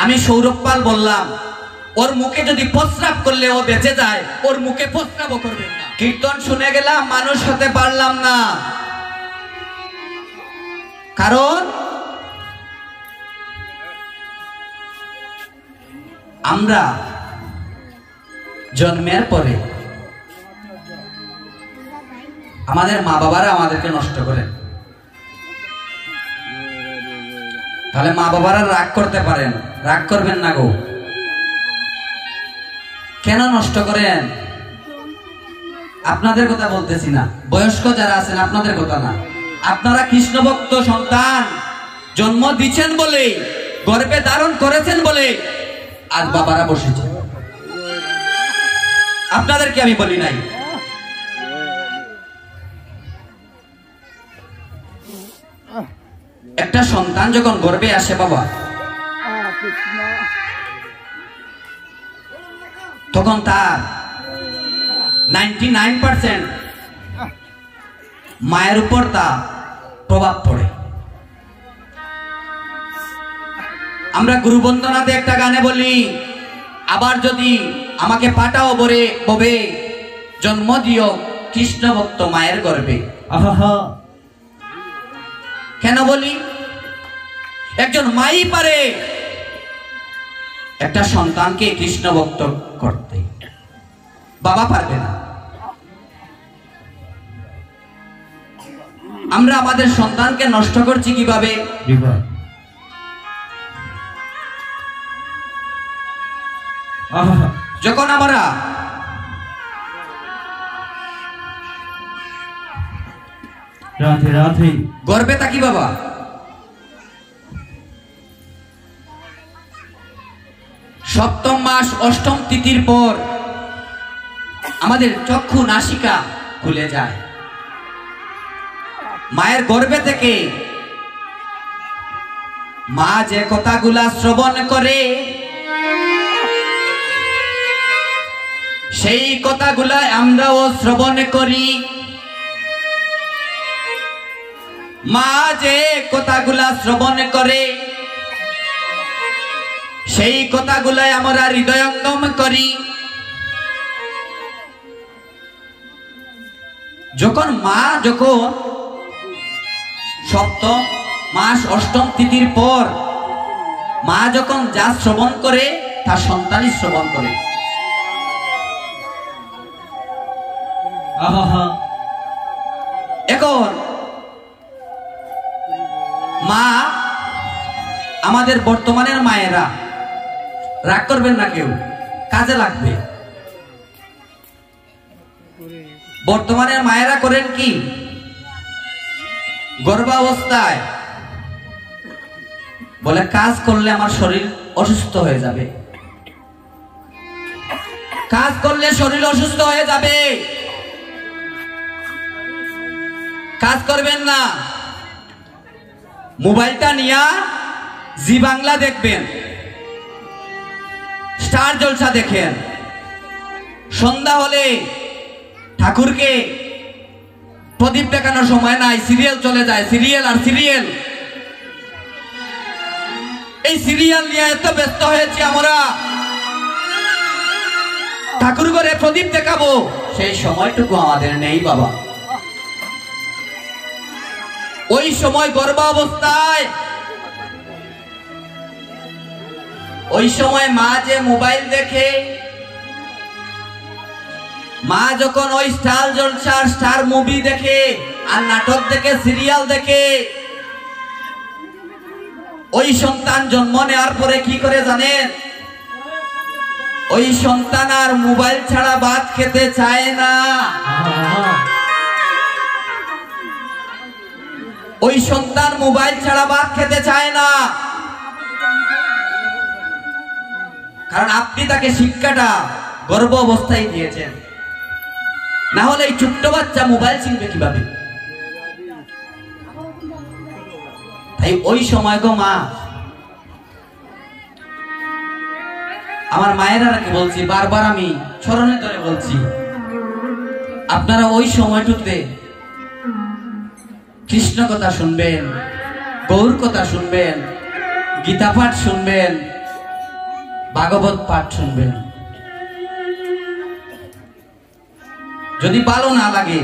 আমি সৌরভ পাল বললাম, ওর মুখে যদি প্রস্রাব করলে ও বেঁচে যায়, ওর মুখে প্রস্রাবও করবেন না। কীর্তন শুনে গেলাম, মানুষ হতে পারলাম না। কারণ আমরা জন্মের পরে আমাদের মা বাবারা আমাদেরকে নষ্ট করেন। তাহলে মা বাবারা রাগ করতে পারেন, রাগ করবেন না গো। কেন নষ্ট করেন? আপনাদের কথা বলতেছি না, বয়স্ক যারা আছেন আপনাদের কথা না। আপনারা কৃষ্ণ ভক্ত সন্তান জন্ম দিচ্ছেন বলে, গর্ভে ধারণ করেছেন বলে আজ বাবারা বসেছে। আপনাদেরকে আমি বলি নাই। একটা সন্তান যখন গর্ভে আসে বাবা, তখন তার 99% মায়ের উপর তা প্রভাব পড়ে। আমরা গুরু বন্দনাতে একটা গানে বলি, আবার যদি আমাকে পাঠাও বরে ববে, জন্ম দিও কৃষ্ণ ভক্ত মায়ের গর্ভে। কেন বলি? একজন মাই পারে একটা সন্তানকে কৃষ্ণ ভক্ত করতে, বাবা পারবে না। আমরা আমাদের সন্তানকে নষ্ট করছি কিভাবে? যখন আমরা গর্ভে থাকি বাবা, সপ্তম মাস অষ্টম তিথির পর আমাদের চক্ষু নাসিকা খুলে যায়। মায়ের গর্ভে থেকে মা যে কথাগুলা শ্রবণ করে, সেই কথাগুলা আমরাও শ্রবণ করি। মা যে কথাগুলা শ্রবণ করে, সেই কথাগুলাই আমরা হৃদয়ঙ্গম করি। যখন সপ্তম মাস অষ্টম তিথির পর মা যখন যা শ্রবণ করে, তার সন্তানই শ্রবণ করে। এখন মা, আমাদের বর্তমানের মায়েরা, রাগ করবেন না কেউ, কাজে লাগবে। বর্তমানের মায়েরা করেন কি? গর্ভাবস্থায় বলে কাজ করলে আমার শরীর অসুস্থ হয়ে যাবে, কাজ করলে শরীর অসুস্থ হয়ে যাবে, কাজ করবেন না। মোবাইলটা নিয়ে জি বাংলা দেখবেন, স্টার জলসা দেখেন। সন্ধ্যা হলে ঠাকুরকে প্রদীপ দেখানোর সময় নাই, সিরিয়াল চলে যায়, সিরিয়াল আর সিরিয়াল। এই সিরিয়াল নিয়ে এত ব্যস্ত হয়েছি আমরা, ঠাকুর ঘরে প্রদীপ দেখাবো সেই সময়টুকু আমাদের নেই বাবা। ওই সময় গর্ভাবস্থায়, ওই সময় মা যে মোবাইল দেখে, মা যখন ওই স্টার জলসা, স্টার মুভি দেখে আর নাটক দেখে, সিরিয়াল দেখে, ওই সন্তান জন্ম নেওয়ার পরে কি করে জানেন? ওই সন্তান আর মোবাইল ছাড়া ভাত খেতে চায় না। ওই সন্তান মোবাইল ছাড়া ভাত খেতে চায় না, কারণ আপনি তাকে শিক্ষাটা গর্ভ অবস্থায় দিয়েছেন। না হলে এই ছোট্ট বাচ্চা মোবাইল চিনবে কিভাবে? তাই ওই সময় গো মা, আমার মায়েরাকে বলছি, বারবার আমি স্মরণে ধরে বলছি, আপনারা ওই সময়টুকুতে কৃষ্ণ কথা শুনবেন, গৌর কথা শুনবেন, গীতা পাঠ শুনবেন, ভাগবত পাঠ শুনবেন। যদি ভালো না লাগে,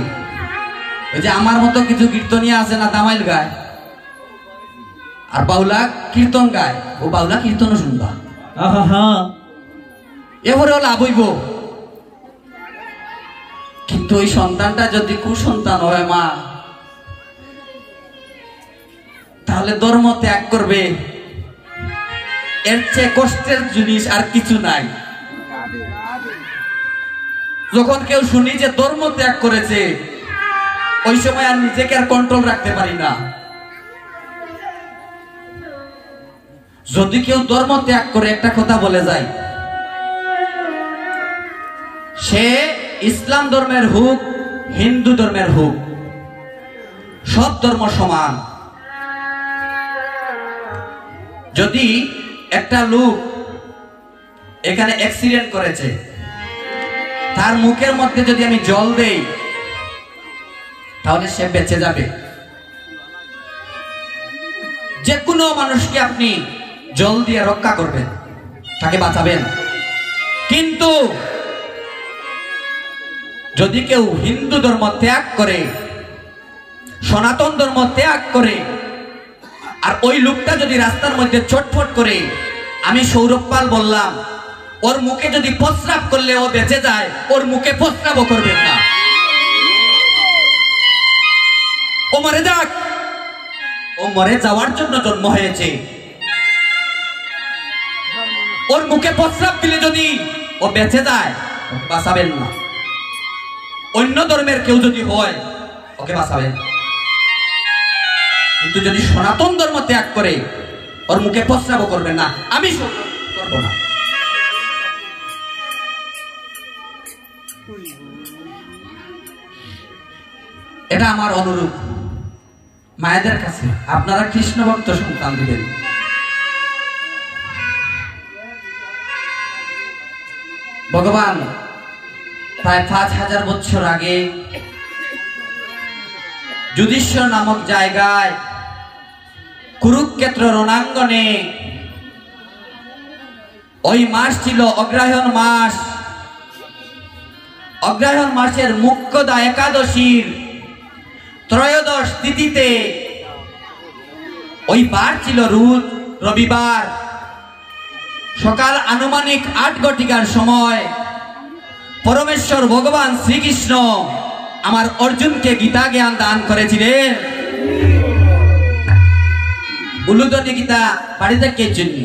ওই যে আমার মতো কিছু কীর্তনিয়া আছে না, তামাইল গায় আর বাউলা কীর্তন গায়, ও বাউলা কীর্তনও শুনবা, এবারেও লাভ হইব। কিন্তু ওই সন্তানটা যদি কুসন্তান হয় মা, তাহলে ধর্ম ত্যাগ করবে। এর চেয়ে কষ্টের জিনিস আর কিছু নাই। যখন কেউ শুনি যে ধর্ম ত্যাগ করেছে, ওই সময় আর নিজেকে আর কন্ট্রোল রাখতে পারি না। যদি কেউ ধর্ম ত্যাগ করে একটা কথা বলে যায়, সে ইসলাম ধর্মের হোক হিন্দু ধর্মের হোক, সব ধর্ম সমান। যদি একটা লোক এখানে অ্যাক্সিডেন্ট করেছে, তার মুখের মধ্যে যদি আমি জল দেই, তাহলে সে বেঁচে যাবে। যে কোনো মানুষকে আপনি জল দিয়ে রক্ষা করবেন, তাকে বাঁচাবেন। কিন্তু যদি কেউ হিন্দু ধর্ম ত্যাগ করে, সনাতন ধর্ম ত্যাগ করে, আর ওই লোকটা যদি রাস্তার মধ্যে ছটফট করে, আমি সৌরভ পাল বললাম, ওর মুখে যদি প্রস্রাব করলে ও বেঁচে যায়, ওর মুখে প্রস্রাবও করবেন না, ও মরে যাক। ও মরে যাওয়ার জন্য জন্ম হয়েছে। ওর মুখে প্রস্রাব দিলে যদি ও বেঁচে যায়, ওকে বাঁচাবেন না। অন্য ধর্মের কেউ যদি হয়, ওকে বাঁচাবেন। কিন্তু যদি সনাতন ধর্ম ত্যাগ করে, ওর মুখে প্রস্রাবও করবেন না, আমি করবো না। এটা আমার অনুরোধ মায়েদের কাছে, আপনারা কৃষ্ণ ভক্ত সন্তান দিবেন। ভগবান প্রায় 5000 বছর আগে যুধিষ্ঠির নামক জায়গায় কুরুক্ষেত্র রণাঙ্গনে, ওই মাস ছিল অগ্রহায়ণ মাস। অগ্রহায়ণ মাসের মুখ্যদা একাদশীর ত্রয়োদশ তিথিতে, ওই বার ছিল রবিবার, সকাল আনুমানিক 8 ঘটিকার সময় পরমেশ্বর ভগবান শ্রীকৃষ্ণ আমার অর্জুনকে গীতা জ্ঞান দান করেছিলেন। উলুদনি গীতা বাড়িতে কে জন্য?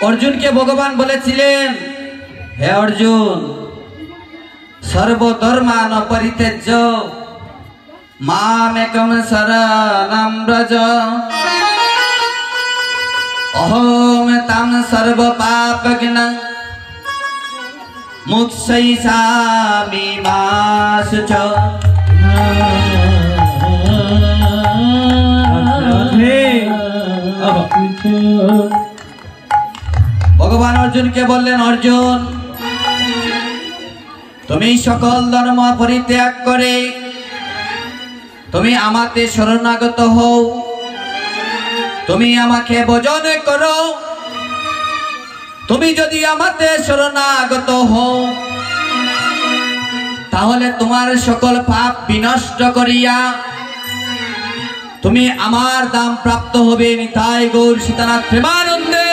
অর্জুনকে ভগবান বলেছিলেন, হে অর্জুন, সর্বধর্মান পরিত্যাজ্য মামেকং শরণং ব্রজ, অহং তং সর্ব পাপঘ্নং মুক্ষয়িষ্যামি মা শুচো। ভগবান অর্জুনকে বললেন, অর্জুন, তুমি সকল ধর্ম পরিত্যাগ করে তুমি আমাতে শরণাগত হও, তুমি আমাকে ভজন করো। তুমি যদি আমাতে শরণাগত হও, তাহলে তোমার সকল পাপ বিনষ্ট করিয়া তুমি আমার দাম প্রাপ্ত হবে। নিতাই গৌর সীতানাথ প্রেমানন্দে।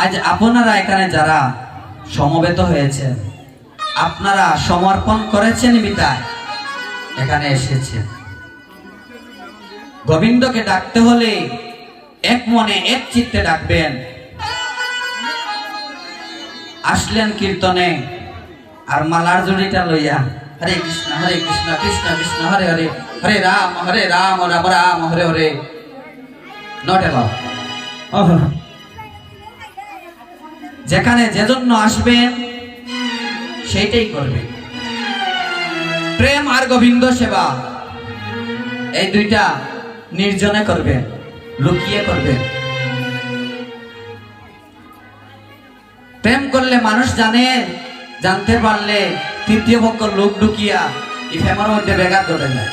আজ আপনারা এখানে যারা সমবেত হয়েছেন, আপনারা সমর্পণ করেছেন বিদায় এখানে এসেছেন। গোবিন্দকে ডাকতে হলে এক মনে এক চিত্তে ডাকবেন। আসলেন কীর্তনে আর মালার জুড়িটা লইয়া হরে কৃষ্ণ কৃষ্ণ কৃষ্ণ হরে হরে, হরে রাম রাম রাম হরে হরে। Not allowed. যেখানে যে জন্য আসবেন সেইটাই করবেন। প্রেম আর গোবিন্দ সেবা এই দুইটা নির্জনে করবেন, লুকিয়ে করবেন। প্রেম করলে মানুষ জানে, জানতে পারলে তৃতীয় পক্ষ লোক ঢুকিয়া এই ফেমার মধ্যে বেগার ধরে যায়।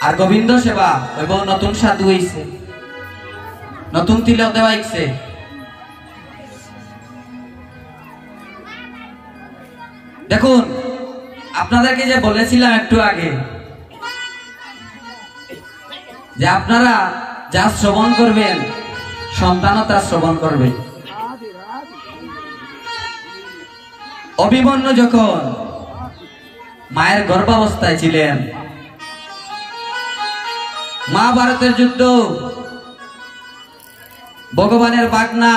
আর গোবিন্দ সেবা এবং নতুন সাধু হইছে, নতুন তিলক দেওয়া হইছে। দেখুন, আপনাদেরকে যে বলেছিলাম একটু আগে যে আপনারা যা শ্রবণ করবেন সন্তানও তা শ্রবণ করবে। অভিমন্যু যখন মায়ের গর্ভাবস্থায় ছিলেন, মহাভারতের যুদ্ধ, ভগবানের বাগনা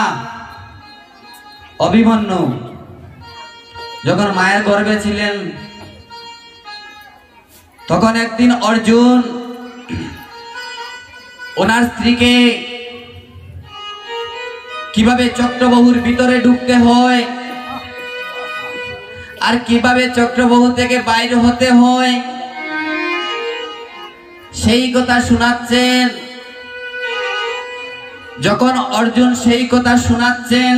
অভিমন্যু যখন মায়ের গর্ভে ছিলেন, তখন একদিন অর্জুন ওনার স্ত্রীকে কিভাবে চক্রবাহুর ভিতরে ঢুকতে হয় আর কিভাবে চক্রবাহু থেকে বাইরে হতে হয় সেই কথা শোনাচ্ছেন। যখন অর্জুন সেই কথা শোনাচ্ছেন,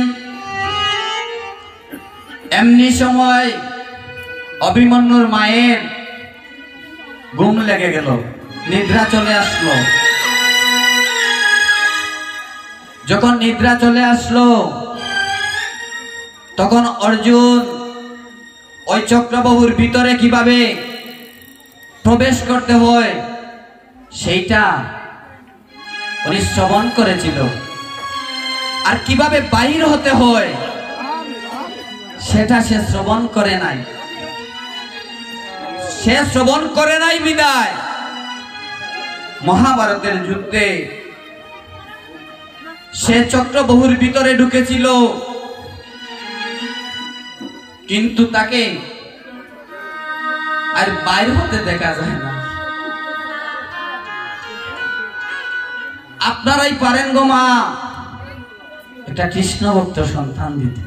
এমনি সময় অভিমন্যুর মায়ের ঘুম লেগে গেল, নিদ্রা চলে আসলো। যখন নিদ্রা চলে আসলো তখন অর্জুন ওই চক্রবাহুর ভিতরে কিভাবে প্রবেশ করতে হয় সেইটা উনি শ্রবণ করেছিল, আর কিভাবে বাহির হতে হয় সেটা সে শ্রবণ করে নাই। সে শ্রবণ করে নাই বিদায় মহাভারতের যুদ্ধে সে চক্রবাহুর ভিতরে ঢুকেছিল, কিন্তু তাকে আর বাইরে হতে দেখা যায় না। আপনারাই পারেন গো মা একটা কৃষ্ণ ভক্ত সন্তান দিতে।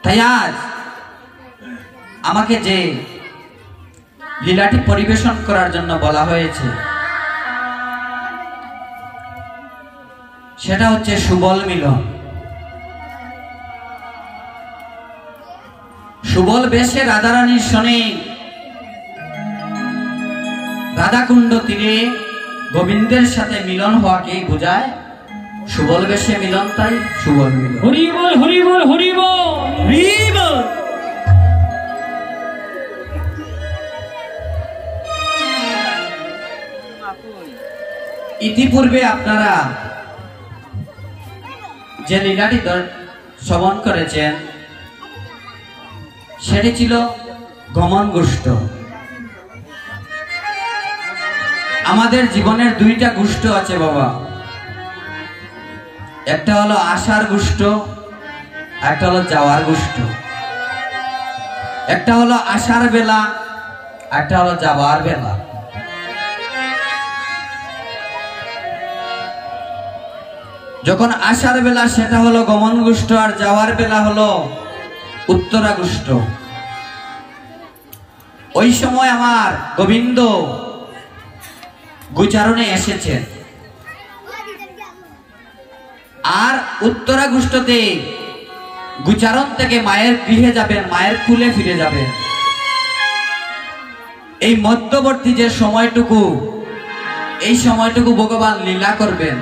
তাই আজ আমাকে যে লীলাটি পরিবেশন করার জন্য বলা হয়েছে সেটা হচ্ছে সুবল মিলন। সুবল বেশে রাধারানীর শোনে রাধাকুণ্ড তীরে গোবিন্দের সাথে মিলন হওয়াকে বোঝায় সুবল বেশে মিলন, তাই সুবল মিলন। হরি বল হরি বল হরি বল হরি বল। ইতিপূর্বে আপনারা যে লীলাটি শ্রবণ করেছেন সেটি ছিল গমন গোষ্ঠ। আমাদের জীবনের দুইটা গোষ্ঠ আছে বাবা, একটা হলো আসার গোষ্ঠ, একটা হলো যাওয়ার গোষ্ঠ। একটা হলো আসার বেলা, একটা হলো যাওয়ার বেলা। যখন আসার বেলা সেটা হলো গমন গোষ্ঠ, আর যাওয়ার বেলা হলো উত্তরা গোষ্ঠ। ওই সময় আমার গোবিন্দ গোচারণে এসেছেন, আর উত্তরা গোষ্ঠতে গোচারণ থেকে মায়ের গৃহে যাবেন, মায়ের কুলে ফিরে যাবেন। এই মধ্যবর্তী যে সময়টুকু, এই সময়টুকু ভগবান লীলা করবেন।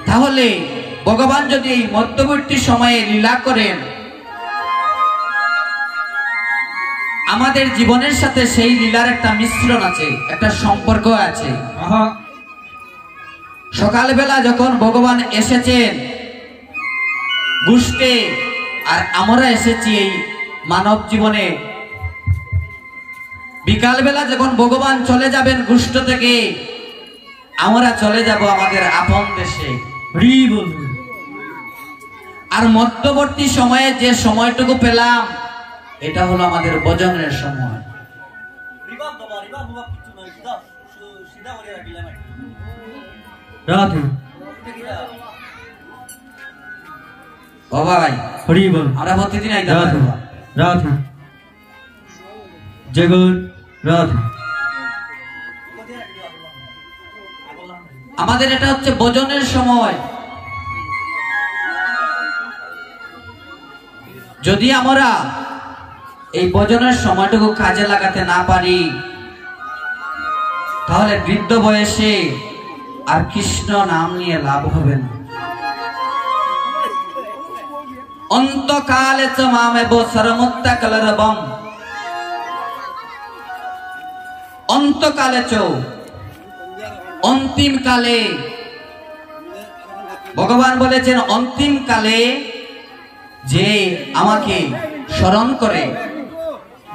তাহলে ভগবান যদি এই মধ্যবর্তী সময়ে লীলা করেন, আমাদের জীবনের সাথে সেই লীলার একটা মিশ্রণ আছে, একটা সম্পর্ক আছে। সকালবেলা যখন ভগবান এসেছেন গোষ্ঠে, আর আমরা এসেছি এই মানব জীবনে, বিকালবেলা যখন ভগবান চলে যাবেন গোষ্ঠ থেকে, আমরা চলে যাব আমাদের আপন দেশে। আর মধ্যবর্তী সময়ে যে সময়টুকু পেলাম এটা হলো আমাদের ভজনের সময়। রাধে ও ভাই হরি বল আমরা প্রতিদিন আইতাম। রাধে রাধে জগৎ রাধে। আমাদের এটা হচ্ছে ভজনের সময়। যদি আমরা এই ভজনের সময়টুকু কাজে লাগাতে না পারি তাহলে বৃদ্ধ বয়সে আর কৃষ্ণ নাম নিয়ে লাভ হবে না। অন্তকালে চ মামেব সরমুত্তাকলরবম, অন্তকালে চ অন্তিম কালে ভগবান বলেছেন অন্তিম কালে যে আমাকে স্মরণ করে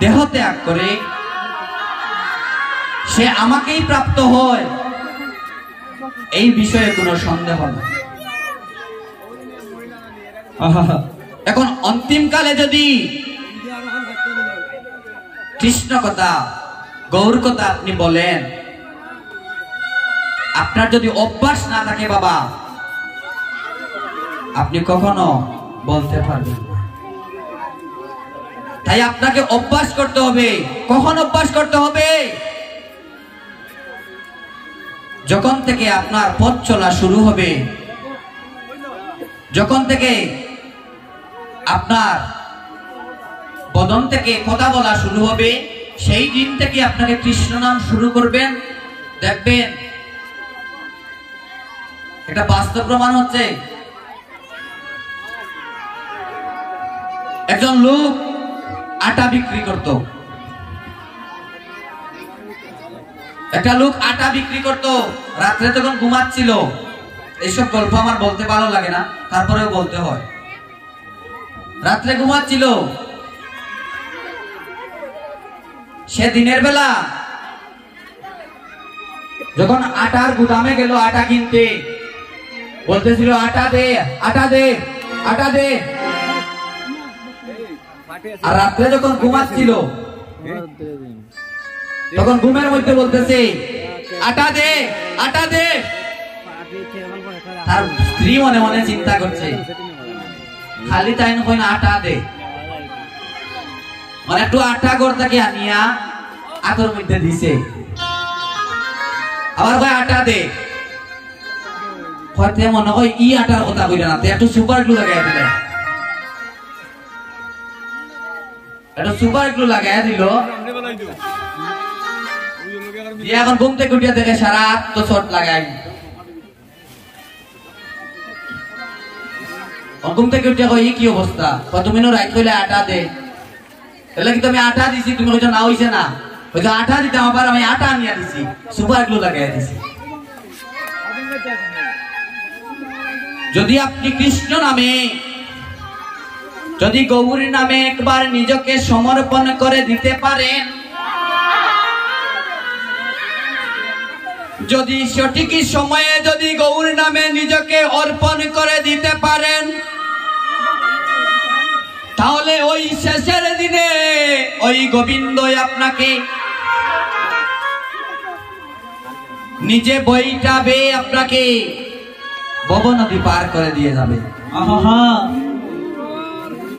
দেহ ত্যাগ করে সে আমাকেই প্রাপ্ত হয়, এই বিষয়ে কোনো সন্দেহ নেই। এখন অন্তিম কালে যদি কৃষ্ণ কথা গৌর কথা আপনি বলেন, আপনার যদি অভ্যাস না থাকে বাবা, আপনি কখনো বলতে পারবেন না। তাই আপনাকে অভ্যাস করতে হবে। কখন অভ্যাস করতে হবে? যখন থেকে আপনার পথ চলা শুরু হবে, যখন থেকে আপনার বদন থেকে কথা বলা শুরু হবে, সেই দিন থেকে আপনাকে কৃষ্ণ নাম শুরু করবেন। দেখবেন এটা বাস্তব প্রমাণ হচ্ছে। একজন লোক আটা বিক্রি করত, একটা লোক আটা বিক্রি করত। রাত্রে তখন ঘুমাচ্ছিল। এইসব গল্প আমার বলতে ভালো লাগে না, তারপরেও বলতে হয়। রাত্রে ঘুমাচ্ছিল, সে দিনের বেলা যখন আটার গুদামে গেল আটা কিনতে, বলতেছিল আটা দে, আটা দে, আটা দে। আর রাত্রে যখন ঘুমাচ্ছিল তখন ঘুমের মধ্যে বলতেছে আটা দে, আটা দে। তার স্ত্রী মনে মনে চিন্তা করছে, খালি তাই না আটা দে, মানে একটু আটা গড়টাকে আনিয়া আতর মধ্যে দিছে। আবার ভাই আটা দে, হয়তো মনে হয় ই আটার কথা কইলে না, একটু সুপার গ্লু লাগাই দিলে, একটু সুপার গ্লু লাগাই দিল। এখন ঘুম থেকে উঠিয়া দেখে সারা তো শর্ট লাগাই। ঘুম থেকে উঠিয়া কই কি অবস্থা, তুমি রাইট কইলে আটা দে, এলে কি তুমি আটা দিছি, তুমি কইছো না হইছে না, কইছো আটা দিতাম, আবার আমি আটা আনিয়া দিছি, সুপার গ্লু লাগাই দিছি। যদি আপনি কৃষ্ণ নামে, যদি গৌরী নামে একবার নিজকে সমর্পণ করে দিতে পারেন, যদি সঠিক সময়ে যদি গৌর নামে নিজকে অর্পণ করে দিতে পারেন, তাহলে ওই শেষের দিনে ওই গোবিন্দই আপনাকে নিজে বইটাবে, আপনাকে ভব নদী পার করে দিয়ে যাবে। আহা